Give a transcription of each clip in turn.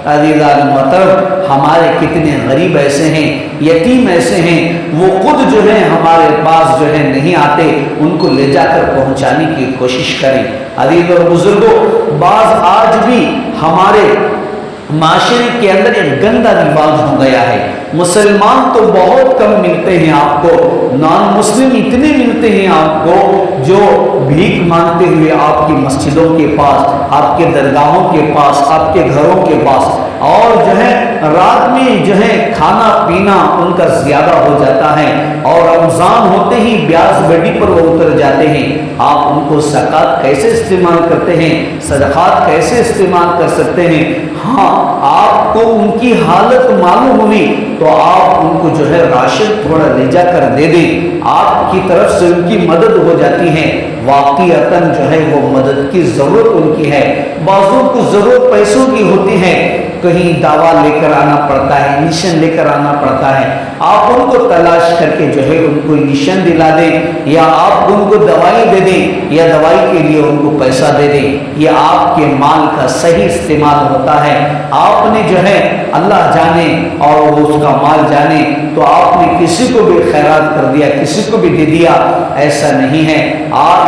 عزیزان محترم، ہمارے کتنے غریب ایسے ہیں، یتیم ایسے ہیں، وہ خود جو ہے ہمارے پاس جو ہے نہیں آتے، ان کو لے جا کر پہنچانے کی کوشش کریں۔ عزیز اور بزرگوں، بعض آج بھی ہمارے معاشرے کے اندر ایک گندا رواج ہو گیا ہے، مسلمان تو بہت کم ملتے ہیں آپ کو، نان مسلم اتنے ملتے ہیں آپ کو جو بھیک مانگتے ہوئے آپ کی مسجدوں کے پاس، آپ کے درگاہوں کے پاس، آپ کے گھروں کے پاس، اور جو ہے رات میں جو ہے کھانا پینا ان کا زیادہ ہو جاتا ہے، اور رمضان ہوتے ہی بیاز بڈی پر وہ اتر جاتے ہیں۔ آپ ان کو زکوٰۃ کیسے استعمال کرتے ہیں، صدقات کیسے استعمال کر سکتے ہیں؟ ہاں، آپ کو ان کی حالت معلوم ہوئی تو آپ ان کو جو ہے راشن تھوڑا لے جا کر دے دیں، آپ کی طرف سے ان کی مدد ہو جاتی ہے۔ واقعتاً جو ہے وہ مدد کی ضرورت ان کی ہے، بعضوں کو ضرورت پیسوں کی ہوتی ہے، کہیں دعویٰ لے کر آنا پڑتا ہے، انجیکشن لے کر آنا پڑتا ہے، آپ ان کو تلاش کر کے جو ہے ان کو انجیکشن دلا دیں، یا آپ ان کو دوائی دے دیں، یا دوائی کے لیے ان کو پیسہ دے دیں، یہ آپ کے مال کا صحیح استعمال ہوتا ہے۔ آپ نے جو ہے اللہ جانے اور اس کا مال جانے تو آپ نے کسی کو بھی خیرات کر دیا، کسی کو بھی دے دیا، ایسا نہیں ہے۔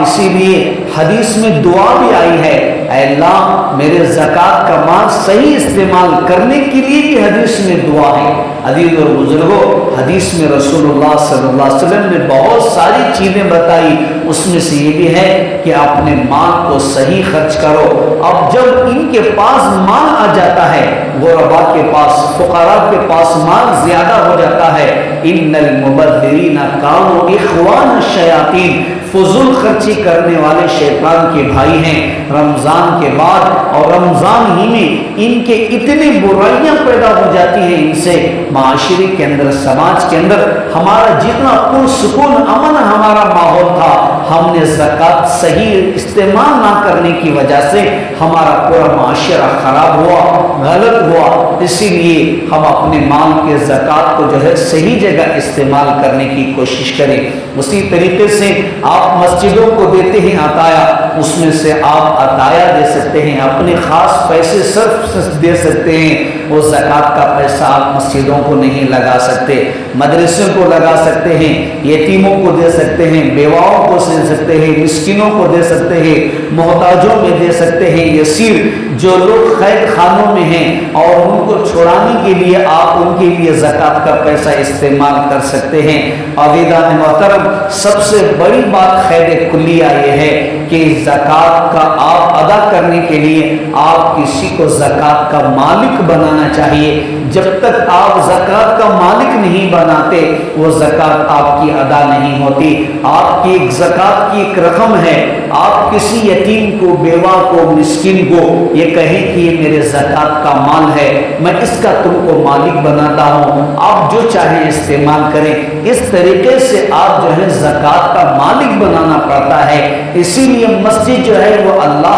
اسی لیے حدیث میں دعا بھی آئی ہے، اے اللہ میرے زکوٰۃ کا مال صحیح استعمال کرنے کے لیے بھی حدیث میں دعا ہے۔ عزیز اور بزرگوں، حدیث میں رسول اللہ صلی اللہ علیہ وسلم نے بہت ساری چیزیں بتائی، اس میں سے یہ بھی ہے کہ اپنے مال کو صحیح خرچ کرو۔ اب جب ان کے پاس مال آ جاتا ہے، غرباء کے پاس، فقراء کے پاس مال زیادہ ہو جاتا ہے، ان المبذرین کانوا اخوان الشیاطین، فضول خرچی کرنے والے شیطان کے بھائی ہیں۔ رمضان کے بعد اور رمضان ہی میں ان کے اتنی برائیاں پیدا ہو جاتی ہیں، ان سے معاشرے کے اندر، سماج کے اندر ہمارا جتنا پرسکون امن ہمارا ماحول تھا، ہم نے زکوٰۃ صحیح استعمال نہ کرنے کی وجہ سے ہمارا پورا معاشرہ خراب ہوا، غلط ہوا۔ اسی لیے ہم اپنے مال کے زکوٰۃ کو جو ہے صحیح جگہ استعمال کرنے کی کوشش کریں۔ اسی طریقے سے آپ مسجدوں کو دیتے ہیں عطایا، اس میں سے آپ عطایا دے سکتے ہیں، اپنے خاص پیسے صرف دے سکتے ہیں، وہ زکوٰۃ کا پیسہ آپ مسجدوں کو نہیں لگا سکتے، مدرسوں کو لگا سکتے ہیں، یتیموں کو دے سکتے ہیں، بیواؤں کو دے سکتے ہیں، مسکینوں کو دے سکتے ہیں، محتاجوں میں دے سکتے ہیں، یسیر جو لوگ قید خانوں میں ہیں اور ان کو چھڑانے کے لیے آپ ان کے لیے زکوٰۃ کا پیسہ استعمال کر سکتے ہیں۔ عزیزان محترم، سب سے بڑی بات خیر کلیہ یہ ہے کہ زکوٰۃ کا آپ ادا کرنے کے لیے آپ کسی کو زکوٰۃ کا مالک بنانا چاہیے۔ جب تک آپ زکوٰۃ کا مالک نہیں بناتے، وہ زکوٰۃ آپ کی ادا نہیں ہوتی۔ آپ کی ایک زکوٰۃ کی ایک رقم ہے، آپ کسی یتیم کو، بیوہ کو، مسکین کو یہ کہیں کہ یہ میرے زکوٰۃ کا مال ہے، میں اس کا تم کو مالک بناتا ہوں، آپ جو چاہیں استعمال کریں۔ اس طریقے سے آپ جو ہے زکوٰۃ کا مالک بنانا پڑتا ہے۔ اسی لیے مسجد جو ہے وہ اللہ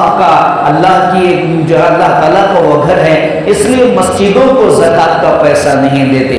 کی جو ہے اللہ تعالیٰ کا وہ گھر ہے، اس لیے مسجدوں کو زکوٰۃ کا پیسہ نہیں دیتے۔